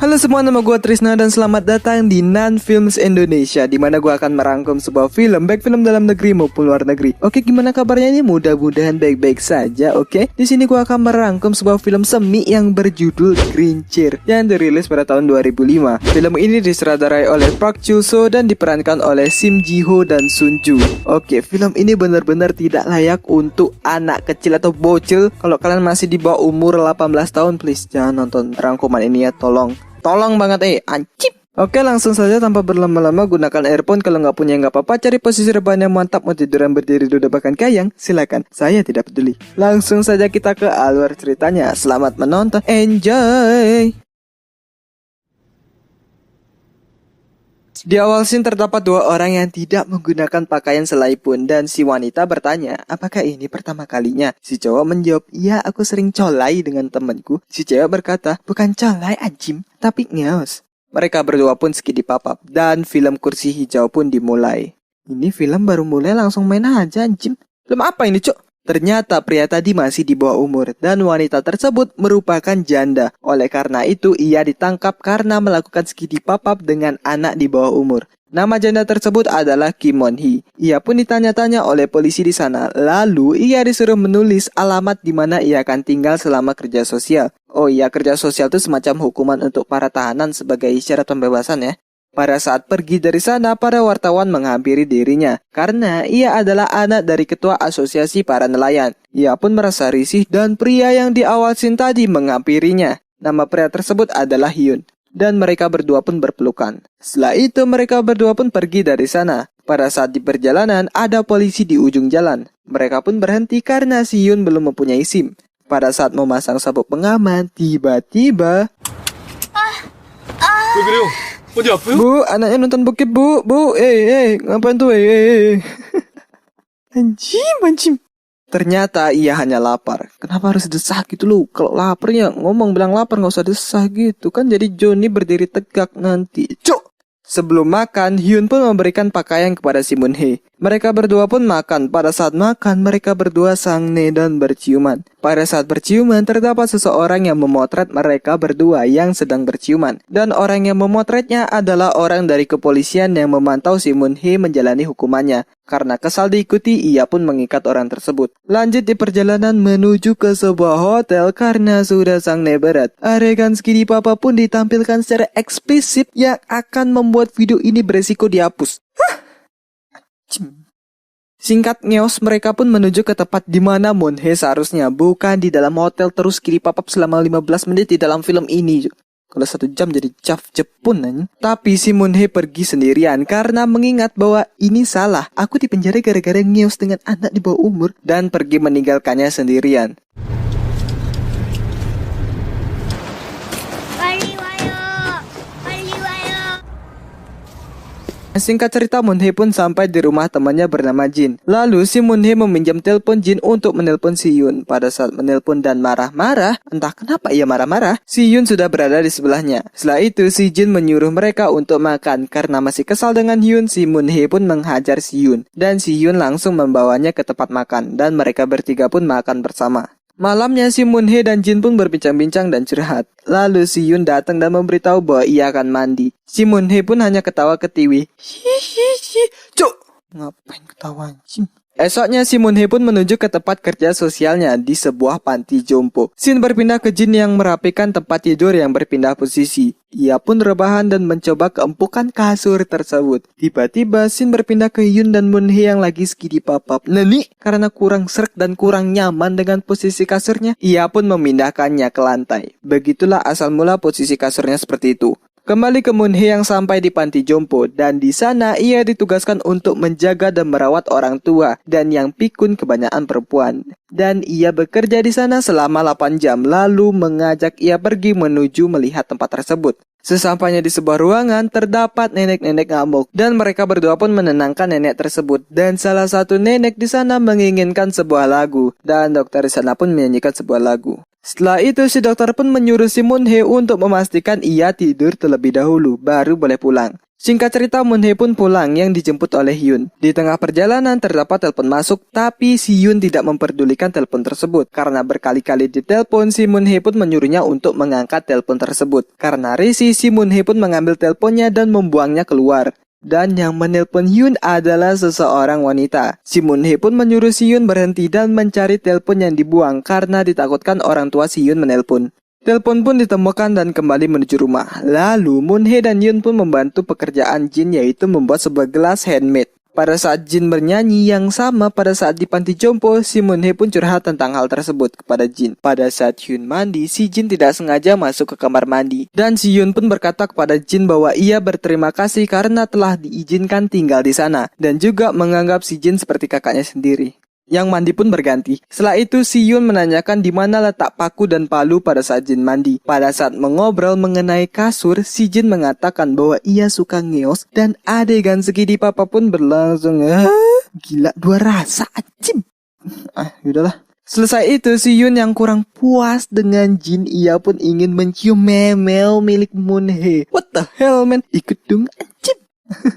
Halo semua, nama gue Trisna dan selamat datang di Nan Films Indonesia, di mana gue akan merangkum sebuah film, baik film dalam negeri maupun luar negeri. Oke, gimana kabarnya ini? Mudah-mudahan baik-baik saja. Oke, di sini gue akan merangkum sebuah film semi yang berjudul Grinch yang dirilis pada tahun 2005. Film ini disutradarai oleh Park Joo-soo dan diperankan oleh Sim Ji-ho dan Sun Joo. Oke, film ini benar-benar tidak layak untuk anak kecil atau bocil. Kalau kalian masih di bawah umur 18 tahun, please jangan nonton rangkuman ini ya, Tolong banget ancip. Oke, langsung saja tanpa berlama-lama, gunakan earphone. Kalau nggak punya nggak apa-apa, cari posisi rebahan yang mantap. Mau tiduran berdiri, duduk bahkan kayang, silakan, saya tidak peduli. Langsung saja kita ke alur ceritanya. Selamat menonton, enjoy. Di awal scene terdapat dua orang yang tidak menggunakan pakaian selai pun, dan si wanita bertanya, apakah ini pertama kalinya? Si cowok menjawab, iya, aku sering colai dengan temanku. Si cewek berkata, bukan colai anjim, tapi ngeos. Mereka berdua pun skidi papap, dan film Kursi Hijau pun dimulai. Ini film baru mulai langsung main aja anjim. Film apa ini cok? Ternyata pria tadi masih di bawah umur dan wanita tersebut merupakan janda. Oleh karena itu ia ditangkap karena melakukan skidi papap dengan anak di bawah umur. Nama janda tersebut adalah Kim Won Hee. Ia pun ditanya-tanya oleh polisi di sana. Lalu ia disuruh menulis alamat di mana ia akan tinggal selama kerja sosial. Oh iya, kerja sosial itu semacam hukuman untuk para tahanan sebagai syarat pembebasan ya. Pada saat pergi dari sana, para wartawan menghampiri dirinya karena ia adalah anak dari ketua asosiasi para nelayan. Ia pun merasa risih dan pria yang di awal scene tadi menghampirinya. Nama pria tersebut adalah Hyun dan mereka berdua pun berpelukan. Setelah itu mereka berdua pun pergi dari sana. Pada saat di perjalanan ada polisi di ujung jalan. Mereka pun berhenti karena si Hyun belum mempunyai SIM. Pada saat memasang sabuk pengaman, tiba-tiba Bu, anaknya nonton bokep, Bu. Ngapain tuh, Anjim. Ternyata ia hanya lapar. Kenapa harus desah gitu lu? Kalau laparnya ngomong bilang lapar, nggak usah desah gitu. Kan jadi Johnny berdiri tegak nanti. Cuk! Sebelum makan, Hyun pun memberikan pakaian kepada Si Moon Hee. Mereka berdua pun makan. Pada saat makan, mereka berdua sangne dan berciuman. Pada saat berciuman, terdapat seseorang yang memotret mereka berdua yang sedang berciuman. Dan orang yang memotretnya adalah orang dari kepolisian yang memantau Si Moon Hee menjalani hukumannya. Karena kesal diikuti, ia pun mengikat orang tersebut. Lanjut di perjalanan menuju ke sebuah hotel karena sudah sangne berat. Adegan skidi papa pun ditampilkan secara eksplisit yang akan membuat video ini beresiko dihapus. Singkat ngeos, mereka pun menuju ke tempat di mana Moon Hee seharusnya, bukan di dalam hotel terus skidi papap selama 15 menit di dalam film ini. Kalau 1 jam jadi Jepun aja. Tapi si Moon Hee pergi sendirian karena mengingat bahwa ini salah. Aku dipenjara gara-gara ngeos dengan anak di bawah umur, dan pergi meninggalkannya sendirian. Singkat cerita, Moon Hee pun sampai di rumah temannya bernama Jin. Lalu si Moon Hee meminjam telepon Jin untuk menelpon si Hyun. Pada saat menelpon dan marah-marah, entah kenapa ia marah-marah, si Hyun sudah berada di sebelahnya. Setelah itu si Jin menyuruh mereka untuk makan. Karena masih kesal dengan Hyun, si Moon Hee pun menghajar si Hyun. Dan si Hyun langsung membawanya ke tempat makan. Dan mereka bertiga pun makan bersama. Malamnya si Moon Hee dan Jin pun berbincang-bincang dan curhat. Lalu si Hyun datang dan memberitahu bahwa ia akan mandi. Si Moon Hee pun hanya ketawa ketiwi. Cuk, ngapain ketawa anjing? Esoknya si Moon Hee pun menuju ke tempat kerja sosialnya di sebuah panti jompo. Shin berpindah ke Jin yang merapikan tempat tidur yang berpindah posisi. Ia pun rebahan dan mencoba keempukan kasur tersebut. Tiba-tiba Shin berpindah ke Hyun dan Moon Hee yang lagi skidi papap. Nani? Karena kurang srek dan kurang nyaman dengan posisi kasurnya, ia pun memindahkannya ke lantai. Begitulah asal mula posisi kasurnya seperti itu. Kembali ke Moon Hee yang sampai di panti jompo, dan di sana ia ditugaskan untuk menjaga dan merawat orang tua dan yang pikun kebanyakan perempuan. Dan ia bekerja di sana selama 8 jam, lalu mengajak ia pergi menuju melihat tempat tersebut. Sesampainya di sebuah ruangan, terdapat nenek-nenek ngamuk dan mereka berdua pun menenangkan nenek tersebut. Dan salah satu nenek di sana menginginkan sebuah lagu dan dokter di sana pun menyanyikan sebuah lagu. Setelah itu si dokter pun menyuruh si Moon-hee untuk memastikan ia tidur terlebih dahulu, baru boleh pulang. Singkat cerita, Moon-hee pun pulang yang dijemput oleh Hyun. Di tengah perjalanan terdapat telepon masuk, tapi si Hyun tidak memperdulikan telepon tersebut. Karena berkali-kali ditelepon, si Moon-hee pun menyuruhnya untuk mengangkat telepon tersebut. Karena risih, si Moon-hee pun mengambil teleponnya dan membuangnya keluar. Dan yang menelpon Hyun adalah seseorang wanita. Si Moon-hee pun menyuruh si Hyun berhenti dan mencari telepon yang dibuang karena ditakutkan orang tua si Hyun menelpon. Telepon pun ditemukan dan kembali menuju rumah. Lalu Moon-hee dan Hyun pun membantu pekerjaan Jin, yaitu membuat sebuah gelas handmade. Pada saat Jin bernyanyi yang sama pada saat di panti jompo, si Moon-hee pun curhat tentang hal tersebut kepada Jin. Pada saat Hyun mandi, si Jin tidak sengaja masuk ke kamar mandi. Dan si Hyun pun berkata kepada Jin bahwa ia berterima kasih karena telah diizinkan tinggal di sana. Dan juga menganggap si Jin seperti kakaknya sendiri. Yang mandi pun berganti. Setelah itu si Hyun menanyakan di mana letak paku dan palu pada saat Jin mandi. Pada saat mengobrol mengenai kasur, si Jin mengatakan bahwa ia suka ngeos dan adegan segini papa pun berlangsung. Gila, dua rasa acim. Yaudahlah. Selesai itu si Hyun yang kurang puas dengan Jin, ia pun ingin mencium memel milik Moon-hee. What the hell man? Ikut dong acim.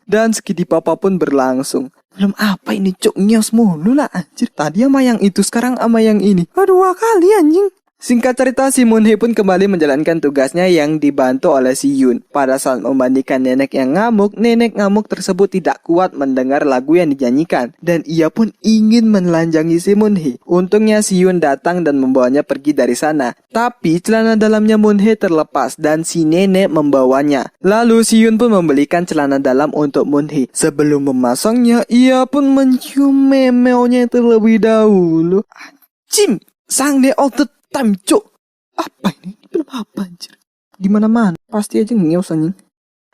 Dan segini papa pun berlangsung. Belum apa ini cok, ngeos mulu lah anjir. Tadi sama yang itu, sekarang sama yang ini. Dua kali anjing. Singkat cerita, si Moon-hee pun kembali menjalankan tugasnya yang dibantu oleh si Hyun. Pada saat memandikan nenek yang ngamuk, nenek ngamuk tersebut tidak kuat mendengar lagu yang dinyanyikan. Dan ia pun ingin menelanjangi si Moon-hee. Untungnya si Hyun datang dan membawanya pergi dari sana. Tapi celana dalamnya Moon-hee terlepas dan si nenek membawanya. Lalu si Hyun pun membelikan celana dalam untuk Moon-hee. Sebelum memasangnya, ia pun mencium memelnya terlebih dahulu. Anjing, sang de all the time, cuk. Apa ini? Belum apa anjir. Gimana-mana, pasti aja ngeus anjing.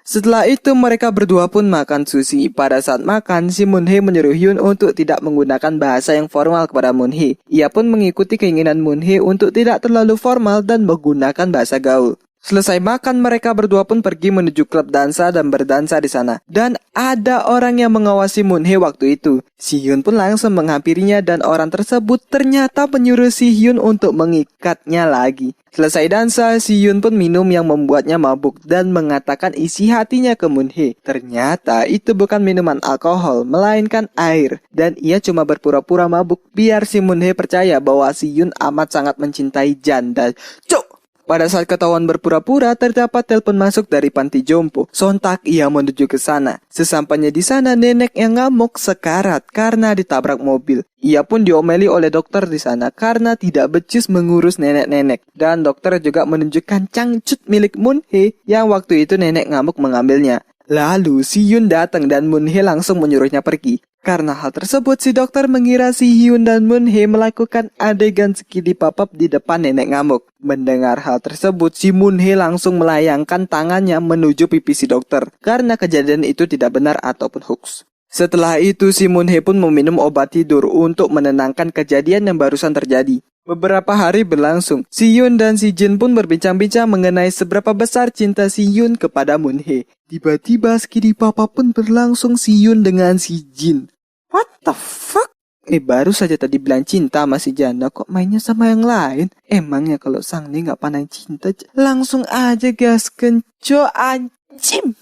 Setelah itu mereka berdua pun makan sushi. Pada saat makan, si Moon-hee menyuruh Hyun untuk tidak menggunakan bahasa yang formal kepada Moon-hee. Ia pun mengikuti keinginan Moon-hee untuk tidak terlalu formal dan menggunakan bahasa gaul. Selesai makan, mereka berdua pun pergi menuju klub dansa dan berdansa di sana. Dan ada orang yang mengawasi Moon-hee waktu itu. Si Hyun pun langsung menghampirinya dan orang tersebut ternyata menyuruh si Hyun untuk mengikatnya lagi. Selesai dansa, si Hyun pun minum yang membuatnya mabuk dan mengatakan isi hatinya ke Moon-hee. Ternyata itu bukan minuman alkohol, melainkan air. Dan ia cuma berpura-pura mabuk biar si Moon-hee percaya bahwa si Hyun amat sangat mencintai janda. Cuk! Pada saat ketahuan berpura-pura, terdapat telepon masuk dari panti jompo. Sontak ia menuju ke sana. Sesampainya di sana, nenek yang ngamuk sekarat karena ditabrak mobil. Ia pun diomeli oleh dokter di sana karena tidak becus mengurus nenek-nenek. Dan dokter juga menunjukkan cangcut milik Moon-hee yang waktu itu nenek ngamuk mengambilnya. Lalu si Hyun datang dan Moon-hee langsung menyuruhnya pergi. Karena hal tersebut, si dokter mengira si Hyun dan Moon-hee melakukan adegan skidi papap di depan nenek ngamuk. Mendengar hal tersebut, si Moon-hee langsung melayangkan tangannya menuju pipi si dokter. Karena kejadian itu tidak benar ataupun hoax. Setelah itu, si Moon-hee pun meminum obat tidur untuk menenangkan kejadian yang barusan terjadi. Beberapa hari berlangsung, si Hyun dan si Jin pun berbincang-bincang mengenai seberapa besar cinta si Hyun kepada Moon-hee. Tiba-tiba skidi papa pun berlangsung si Hyun dengan si Jin. What the fuck? Baru saja tadi bilang cinta sama si janda, kok mainnya sama yang lain? Emangnya kalau sang nih gak pandai cinta, langsung aja gas kenco anjim.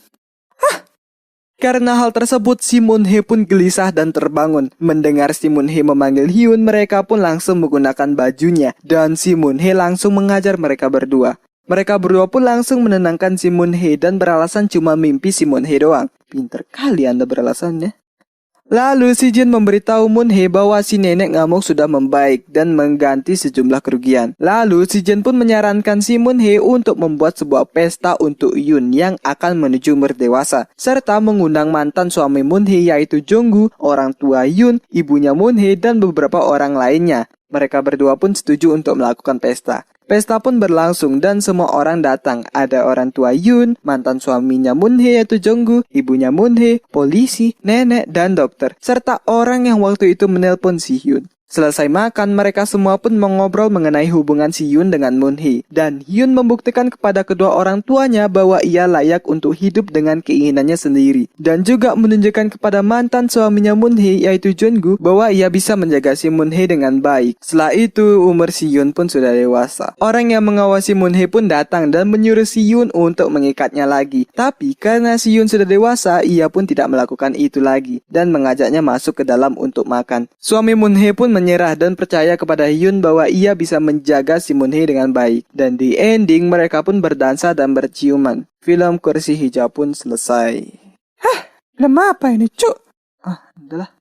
Karena hal tersebut, si Moon-hee pun gelisah dan terbangun. Mendengar si Moon-hee memanggil Hyun, mereka pun langsung menggunakan bajunya. Dan si Moon-hee langsung mengajar mereka berdua. Mereka berdua pun langsung menenangkan si Moon-hee dan beralasan cuma mimpi si Moon-hee doang. Pinter kali Anda beralasannya. Lalu si Jin memberitahu Moon-hee bahwa si nenek ngamuk sudah membaik dan mengganti sejumlah kerugian. Lalu si Jin pun menyarankan si Moon-hee untuk membuat sebuah pesta untuk Hyun yang akan menuju umur dewasa, serta mengundang mantan suami Moon-hee yaitu Jonggu, orang tua Hyun, ibunya Moon-hee dan beberapa orang lainnya. Mereka berdua pun setuju untuk melakukan pesta. Pesta pun berlangsung dan semua orang datang. Ada orang tua Hyun, mantan suaminya Moon-hee yaitu Jonggu, ibunya Moon-hee, polisi, nenek, dan dokter. Serta orang yang waktu itu menelpon si Hyun. Selesai makan, mereka semua pun mengobrol mengenai hubungan si Hyun dengan Moon Hee. Dan Hyun membuktikan kepada kedua orang tuanya bahwa ia layak untuk hidup dengan keinginannya sendiri. Dan juga menunjukkan kepada mantan suaminya Moon Hee yaitu Junggu bahwa ia bisa menjaga si Moon Hee dengan baik. Setelah itu, umur si Hyun pun sudah dewasa. Orang yang mengawasi Moon Hee pun datang dan menyuruh si Hyun untuk mengikatnya lagi. Tapi karena si Hyun sudah dewasa, ia pun tidak melakukan itu lagi dan mengajaknya masuk ke dalam untuk makan. Suami Moon Hee pun menyerah dan percaya kepada Hyun bahwa ia bisa menjaga si Moon Hee dengan baik. Dan di ending mereka pun berdansa dan berciuman. Film Kursi Hijau pun selesai. Hah, film apa ini, cuk? Udahlah.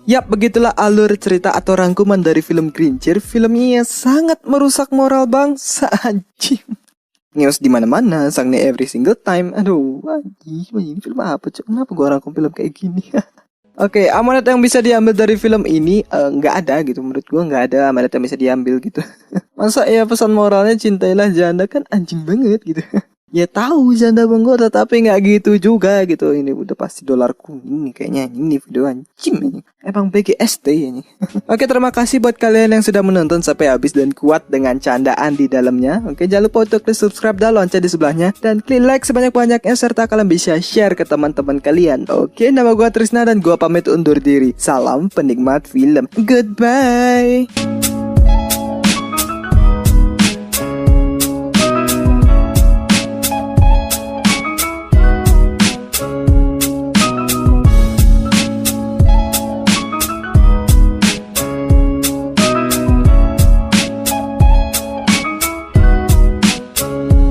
Yap, begitulah alur cerita atau rangkuman dari film Grinch. Filmnya sangat merusak moral bangsa, anjing. News di mana-mana, sangnya every single time. Aduh, anjing, ini film apa, cok? Kenapa gua rangkum film kayak gini? Oke, amanat yang bisa diambil dari film ini nggak ada gitu. Menurut gua nggak ada amanat yang bisa diambil gitu. Masa ya pesan moralnya cintailah janda, kan anjing banget gitu. Ya tahu janda menggoda tapi nggak gitu juga gitu. Ini udah pasti dolar kuning nih kayaknya, ini video anjing ini. Emang BGST ini. Oke, terima kasih buat kalian yang sudah menonton sampai habis dan kuat dengan candaan di dalamnya. Oke, jangan lupa untuk klik subscribe dan lonceng di sebelahnya dan klik like sebanyak-banyaknya serta kalian bisa share ke teman-teman kalian. Oke, nama gua Trisna dan gua pamit undur diri. Salam penikmat film. Goodbye.